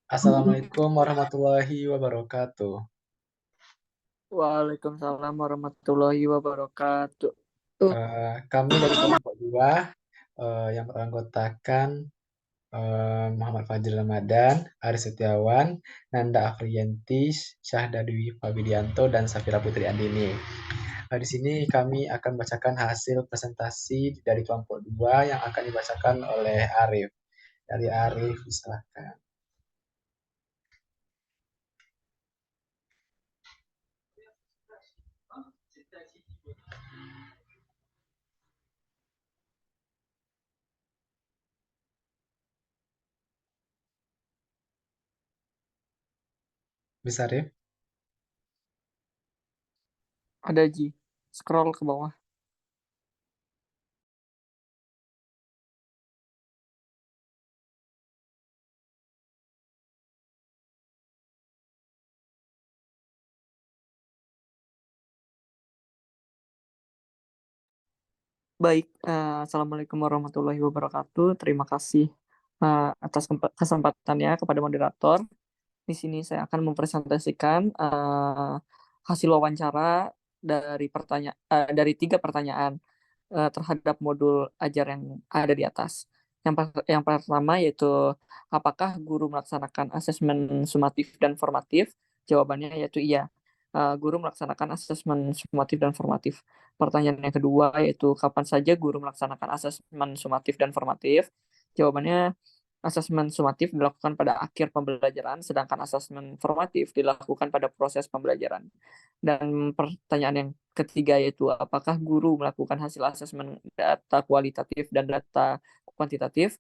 Assalamualaikum warahmatullahi wabarakatuh. Waalaikumsalam warahmatullahi wabarakatuh. Kami dari kelompok 2 yang beranggotakan Muhammad Fajrul Ramadan, Aris Setiawan, Nanda Afriyanti, Syahda Dwi Fabidianto, dan Safira Putri Andini. Di sini kami akan bacakan hasil presentasi dari kelompok 2 yang akan dibacakan oleh Arif. Dari Arif, silakan. Bisa, Arif? Ada Ji, scroll ke bawah. Baik, Assalamualaikum warahmatullahi wabarakatuh. Terima kasih atas kesempatannya kepada moderator. Di sini saya akan mempresentasikan hasil wawancara dari 3 pertanyaan terhadap modul ajar yang ada di atas. Yang pertama yaitu apakah guru melaksanakan asesmen sumatif dan formatif? Jawabannya yaitu iya. Guru melaksanakan asesmen sumatif dan formatif. Pertanyaan yang kedua yaitu kapan saja guru melaksanakan asesmen sumatif dan formatif? Jawabannya asesmen sumatif dilakukan pada akhir pembelajaran, sedangkan asesmen formatif dilakukan pada proses pembelajaran. Dan pertanyaan yang ketiga yaitu apakah guru melakukan hasil asesmen data kualitatif dan data kuantitatif?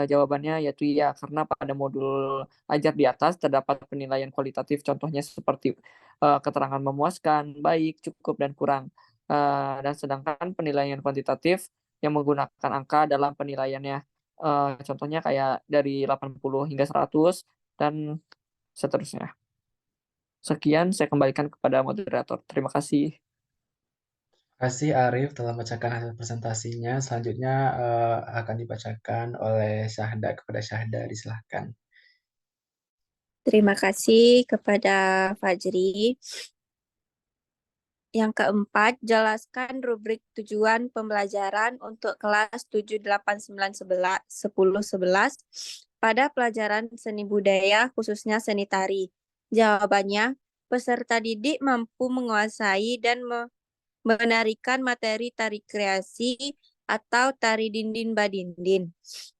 Jawabannya yaitu iya, karena pada modul ajar di atas terdapat penilaian kualitatif, contohnya seperti keterangan memuaskan, baik, cukup, dan kurang. Dan sedangkan penilaian kuantitatif yang menggunakan angka dalam penilaiannya. Contohnya kayak dari 80 hingga 100 dan seterusnya. Sekian, saya kembalikan kepada moderator. Terima kasih. Terima kasih Arif telah membacakan hasil presentasinya. Selanjutnya akan dibacakan oleh Syahda kepada Syahda. Disilahkan. Terima kasih kepada Fajri. Yang keempat, jelaskan rubrik tujuan pembelajaran untuk kelas 7, 8, 9, 11, 10, 11 pada pelajaran seni budaya khususnya seni tari. Jawabannya, peserta didik mampu menguasai dan menarikan materi tari kreasi atau tari dinding badindin.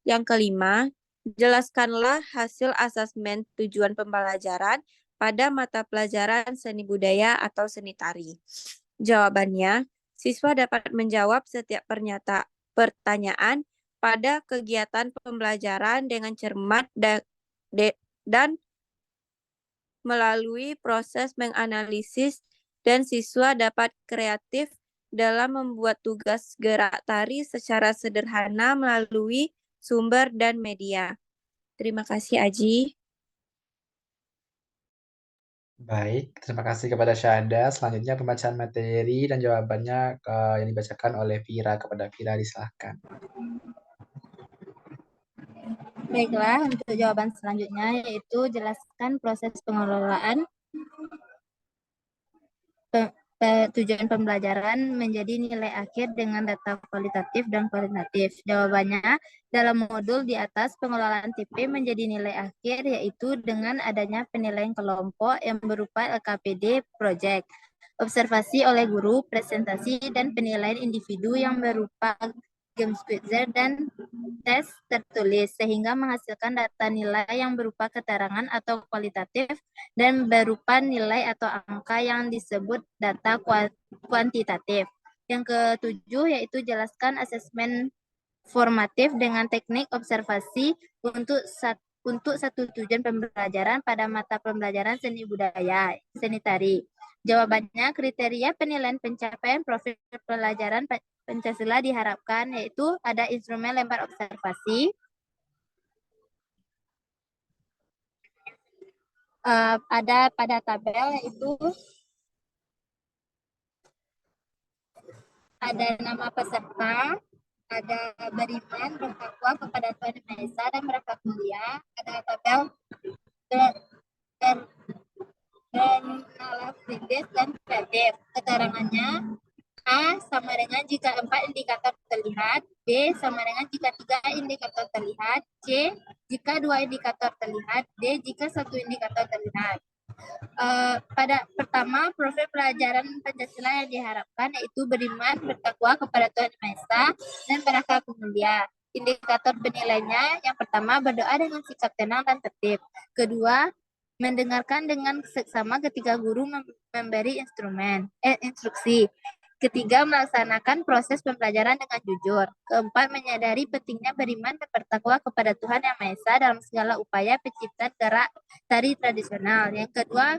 Yang kelima, jelaskanlah hasil asesmen tujuan pembelajaran pada mata pelajaran seni budaya atau seni tari. Jawabannya, siswa dapat menjawab setiap pertanyaan pada kegiatan pembelajaran dengan cermat dan melalui proses menganalisis, dan siswa dapat kreatif dalam membuat tugas gerak tari secara sederhana melalui sumber dan media. Terima kasih, Aji. Baik, terima kasih kepada Syahda. Selanjutnya pembacaan materi dan jawabannya yang dibacakan oleh Vira kepada Vira. Disilahkan. Baiklah, untuk jawaban selanjutnya yaitu jelaskan proses pengelolaan tujuan pembelajaran menjadi nilai akhir dengan data kualitatif dan kualitatif. Jawabannya, dalam modul di atas pengelolaan TP menjadi nilai akhir yaitu dengan adanya penilaian kelompok yang berupa LKPD project, observasi oleh guru, presentasi, dan penilaian individu yang berupa games quizzer dan tes tertulis sehingga menghasilkan data nilai yang berupa keterangan atau kualitatif dan berupa nilai atau angka yang disebut data kuantitatif. Yang ketujuh yaitu jelaskan asesmen formatif dengan teknik observasi untuk satu tujuan pembelajaran pada mata pembelajaran seni budaya, seni tari. Jawabannya, kriteria penilaian pencapaian profil pelajaran Pancasila diharapkan yaitu ada instrumen lempar observasi, ada pada tabel yaitu ada nama peserta, ada beriman, bertakwa kepada Tuhan Yang Maha Esa dan berangkat mulia. Ada tabel beranalysis dan kreatif. Keterangannya, A sama dengan jika 4 indikator terlihat, B sama dengan jika 3 indikator terlihat, C jika 2 indikator terlihat, D jika 1 indikator terlihat. Pada pertama, profil pelajaran Pancasila yang diharapkan yaitu beriman, bertakwa kepada Tuhan Yang Maha Esa, dan berakhlak mulia. Indikator penilaiannya, yang pertama, berdoa dengan sikap tenang dan tertib. Kedua, mendengarkan dengan seksama ketika guru memberi instruksi. Ketiga, melaksanakan proses pembelajaran dengan jujur. Keempat, menyadari pentingnya beriman dan bertakwa kepada Tuhan Yang Maha Esa dalam segala upaya penciptaan gerak tari tradisional. Yang kedua,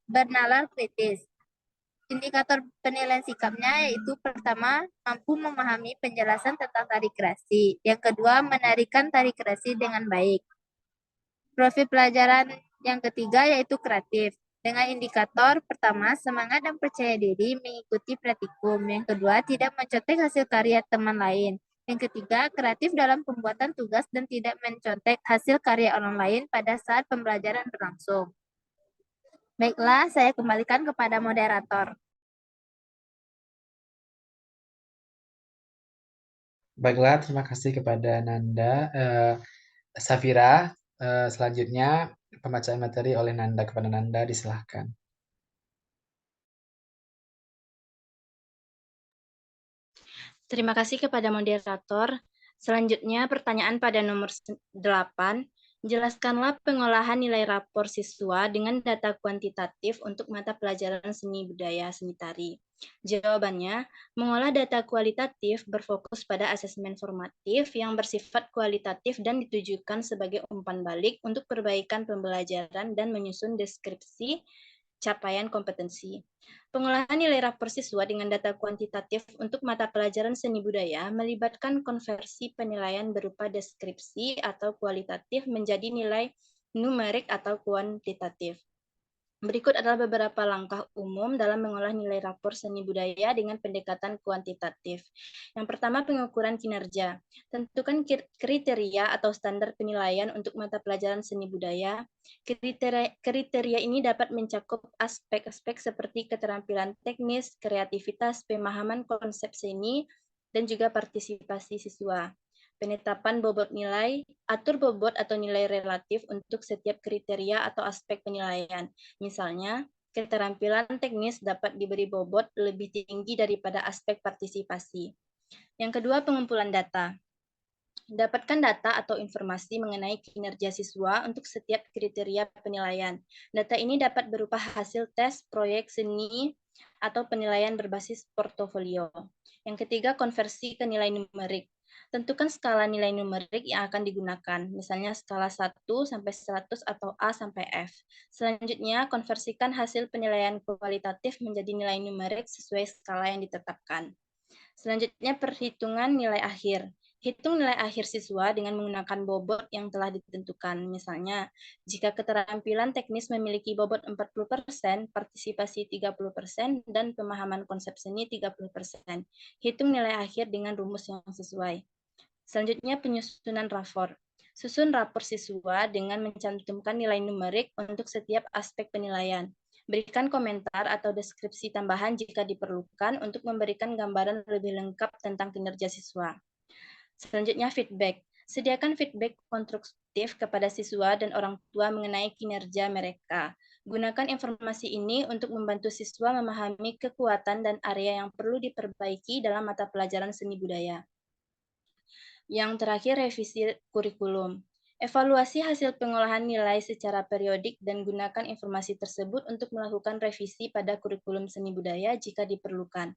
bernalar kritis. Indikator penilaian sikapnya yaitu pertama, mampu memahami penjelasan tentang tari kreasi. Yang kedua, menarikan tari kreasi dengan baik. Profil pelajaran yang ketiga yaitu kreatif. Dengan indikator pertama, semangat dan percaya diri mengikuti praktikum. Yang kedua, tidak mencontek hasil karya teman lain. Yang ketiga, kreatif dalam pembuatan tugas dan tidak mencontek hasil karya orang lain pada saat pembelajaran berlangsung. Baiklah, saya kembalikan kepada moderator. Baiklah, terima kasih kepada Nanda. Safira, selanjutnya pembacaan materi oleh Nanda. Kepada Nanda, disilahkan. Terima kasih kepada moderator. Selanjutnya pertanyaan pada nomor 8. Jelaskanlah pengolahan nilai rapor siswa dengan data kuantitatif untuk mata pelajaran seni budaya seni tari. Jawabannya, mengolah data kualitatif berfokus pada asesmen formatif yang bersifat kualitatif dan ditujukan sebagai umpan balik untuk perbaikan pembelajaran dan menyusun deskripsi capaian kompetensi. Pengolahan nilai rapor siswa dengan data kuantitatif untuk mata pelajaran seni budaya melibatkan konversi penilaian berupa deskripsi atau kualitatif menjadi nilai numerik atau kuantitatif. Berikut adalah beberapa langkah umum dalam mengolah nilai rapor seni budaya dengan pendekatan kuantitatif. Yang pertama, pengukuran kinerja. Tentukan kriteria atau standar penilaian untuk mata pelajaran seni budaya. Kriteria ini dapat mencakup aspek-aspek seperti keterampilan teknis, kreativitas, pemahaman konsep seni, dan juga partisipasi siswa. Penetapan bobot nilai, atur bobot atau nilai relatif untuk setiap kriteria atau aspek penilaian. Misalnya, keterampilan teknis dapat diberi bobot lebih tinggi daripada aspek partisipasi. Yang kedua, pengumpulan data. Dapatkan data atau informasi mengenai kinerja siswa untuk setiap kriteria penilaian. Data ini dapat berupa hasil tes, proyek seni, atau penilaian berbasis portofolio. Yang ketiga, konversi ke nilai numerik. Tentukan skala nilai numerik yang akan digunakan, misalnya skala 1 sampai 100 atau A sampai F. Selanjutnya, konversikan hasil penilaian kualitatif menjadi nilai numerik sesuai skala yang ditetapkan. Selanjutnya, perhitungan nilai akhir. Hitung nilai akhir siswa dengan menggunakan bobot yang telah ditentukan. Misalnya, jika keterampilan teknis memiliki bobot 40%, partisipasi 30%, dan pemahaman konsep seni 30%. Hitung nilai akhir dengan rumus yang sesuai. Selanjutnya, penyusunan rapor. Susun rapor siswa dengan mencantumkan nilai numerik untuk setiap aspek penilaian. Berikan komentar atau deskripsi tambahan jika diperlukan untuk memberikan gambaran lebih lengkap tentang kinerja siswa. Selanjutnya, feedback. Sediakan feedback konstruktif kepada siswa dan orang tua mengenai kinerja mereka. Gunakan informasi ini untuk membantu siswa memahami kekuatan dan area yang perlu diperbaiki dalam mata pelajaran seni budaya. Yang terakhir, revisi kurikulum. Evaluasi hasil pengolahan nilai secara periodik dan gunakan informasi tersebut untuk melakukan revisi pada kurikulum seni budaya jika diperlukan.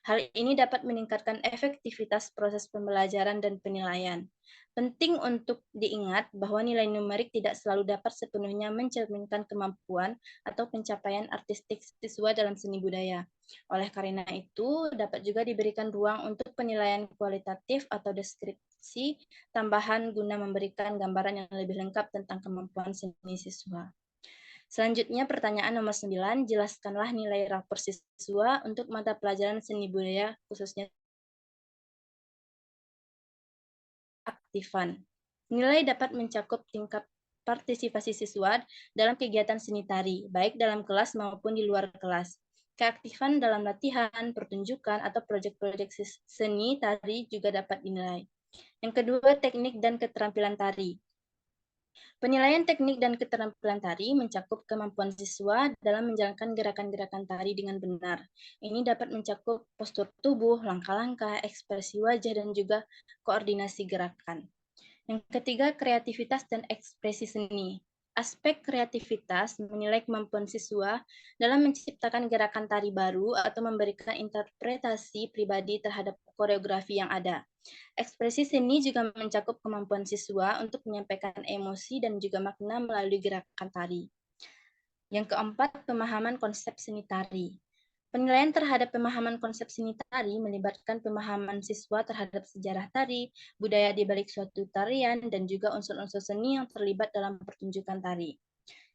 Hal ini dapat meningkatkan efektivitas proses pembelajaran dan penilaian. Penting untuk diingat bahwa nilai numerik tidak selalu dapat sepenuhnya mencerminkan kemampuan atau pencapaian artistik siswa dalam seni budaya. Oleh karena itu, dapat juga diberikan ruang untuk penilaian kualitatif atau deskripsi tambahan guna memberikan gambaran yang lebih lengkap tentang kemampuan seni siswa. Selanjutnya, pertanyaan nomor 9, jelaskanlah nilai rapor siswa untuk mata pelajaran seni budaya khususnya keaktifan. Nilai dapat mencakup tingkat partisipasi siswa dalam kegiatan seni tari, baik dalam kelas maupun di luar kelas. Keaktifan dalam latihan, pertunjukan, atau proyek-proyek seni tari juga dapat dinilai. Yang kedua, teknik dan keterampilan tari. Penilaian teknik dan keterampilan tari mencakup kemampuan siswa dalam menjalankan gerakan-gerakan tari dengan benar. Ini dapat mencakup postur tubuh, langkah-langkah, ekspresi wajah, dan juga koordinasi gerakan. Yang ketiga, kreativitas dan ekspresi seni. Aspek kreativitas menilai kemampuan siswa dalam menciptakan gerakan tari baru atau memberikan interpretasi pribadi terhadap koreografi yang ada. Ekspresi seni juga mencakup kemampuan siswa untuk menyampaikan emosi dan juga makna melalui gerakan tari. Yang keempat, pemahaman konsep seni tari. Penilaian terhadap pemahaman konsep seni tari melibatkan pemahaman siswa terhadap sejarah tari, budaya di balik suatu tarian, dan juga unsur-unsur seni yang terlibat dalam pertunjukan tari.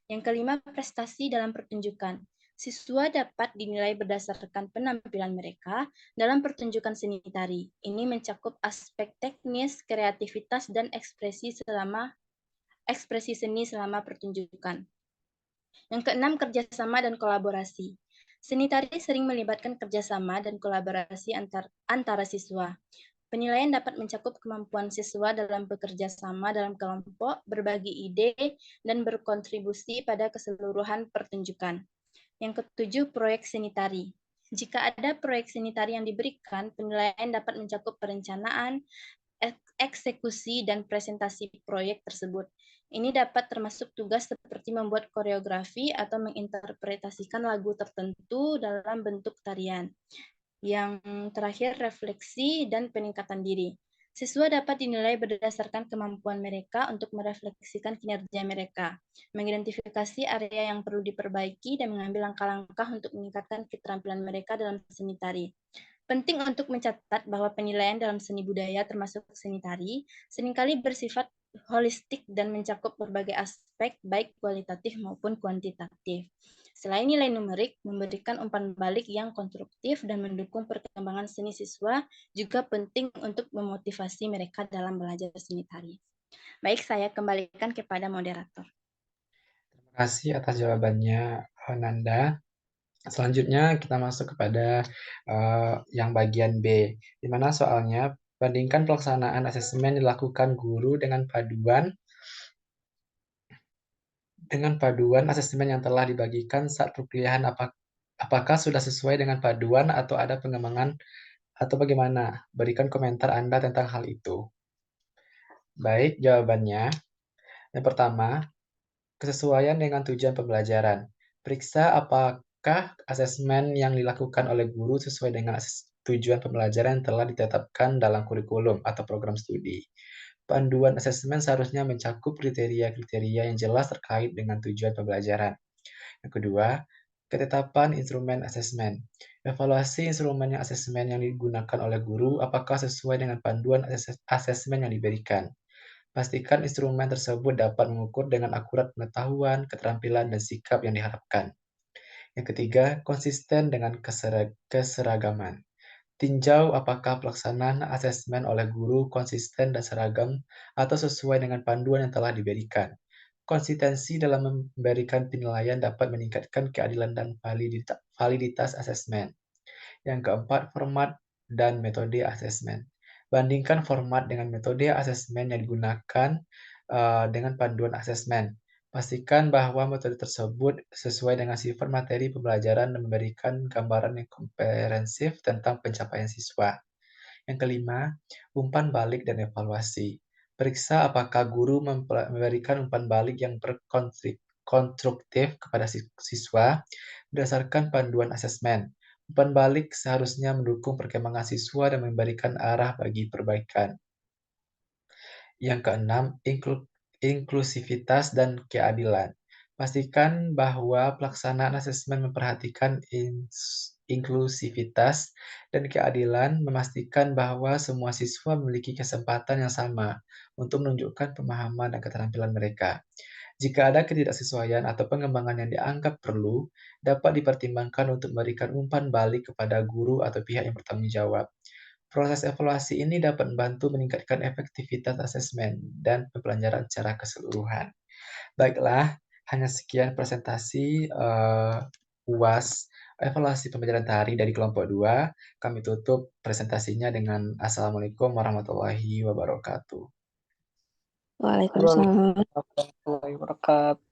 Yang kelima, prestasi dalam pertunjukan. Siswa dapat dinilai berdasarkan penampilan mereka dalam pertunjukan seni tari. Ini mencakup aspek teknis, kreativitas, dan ekspresi seni selama pertunjukan. Yang keenam, kerjasama dan kolaborasi. Seni tari sering melibatkan kerjasama dan kolaborasi antara siswa. Penilaian dapat mencakup kemampuan siswa dalam bekerja sama dalam kelompok, berbagi ide, dan berkontribusi pada keseluruhan pertunjukan. Yang ketujuh, proyek seni tari. Jika ada proyek seni tari yang diberikan, penilaian dapat mencakup perencanaan, eksekusi, dan presentasi proyek tersebut. Ini dapat termasuk tugas seperti membuat koreografi atau menginterpretasikan lagu tertentu dalam bentuk tarian. Yang terakhir, refleksi dan peningkatan diri. Siswa dapat dinilai berdasarkan kemampuan mereka untuk merefleksikan kinerja mereka, mengidentifikasi area yang perlu diperbaiki, dan mengambil langkah-langkah untuk meningkatkan keterampilan mereka dalam seni tari. Penting untuk mencatat bahwa penilaian dalam seni budaya termasuk seni tari seringkali bersifat holistik dan mencakup berbagai aspek baik kualitatif maupun kuantitatif. Selain nilai numerik, memberikan umpan balik yang konstruktif dan mendukung perkembangan seni siswa juga penting untuk memotivasi mereka dalam belajar seni tari. Baik, saya kembalikan kepada moderator. Terima kasih atas jawabannya, Nanda. Selanjutnya kita masuk kepada yang bagian B, di mana soalnya bandingkan pelaksanaan asesmen dilakukan guru dengan paduan asesmen yang telah dibagikan saat perkuliahan, apakah sudah sesuai dengan paduan atau ada pengembangan atau bagaimana? Berikan komentar Anda tentang hal itu. Baik, jawabannya. Yang pertama, kesesuaian dengan tujuan pembelajaran. Periksa apakah asesmen yang dilakukan oleh guru sesuai dengan tujuan pembelajaran yang telah ditetapkan dalam kurikulum atau program studi. Panduan asesmen seharusnya mencakup kriteria-kriteria yang jelas terkait dengan tujuan pembelajaran. Yang kedua, ketetapan instrumen asesmen. Evaluasi instrumen asesmen yang digunakan oleh guru apakah sesuai dengan panduan asesmen yang diberikan. Pastikan instrumen tersebut dapat mengukur dengan akurat pengetahuan, keterampilan, dan sikap yang diharapkan. Yang ketiga, konsisten dengan keseragaman. Tinjau apakah pelaksanaan asesmen oleh guru konsisten dan seragam atau sesuai dengan panduan yang telah diberikan. Konsistensi dalam memberikan penilaian dapat meningkatkan keadilan dan validitas asesmen. Yang keempat, format dan metode asesmen. Bandingkan format dengan metode asesmen yang digunakan dengan panduan asesmen. Pastikan bahwa metode tersebut sesuai dengan sifat materi pembelajaran dan memberikan gambaran yang komprehensif tentang pencapaian siswa. Yang kelima, umpan balik dan evaluasi. Periksa apakah guru memberikan umpan balik yang konstruktif kepada siswa berdasarkan panduan asesmen. Umpan balik seharusnya mendukung perkembangan siswa dan memberikan arah bagi perbaikan. Yang keenam, inklusivitas dan keadilan. Pastikan bahwa pelaksanaan asesmen memperhatikan inklusivitas dan keadilan, memastikan bahwa semua siswa memiliki kesempatan yang sama untuk menunjukkan pemahaman dan keterampilan mereka. Jika ada ketidaksesuaian atau pengembangan yang dianggap perlu, dapat dipertimbangkan untuk memberikan umpan balik kepada guru atau pihak yang bertanggung jawab. Proses evaluasi ini dapat membantu meningkatkan efektivitas asesmen dan pembelajaran secara keseluruhan. Baiklah, hanya sekian presentasi UAS evaluasi pembelajaran tari dari kelompok 2. Kami tutup presentasinya dengan Assalamualaikum warahmatullahi wabarakatuh. Waalaikumsalam. Warahmatullahi wabarakatuh.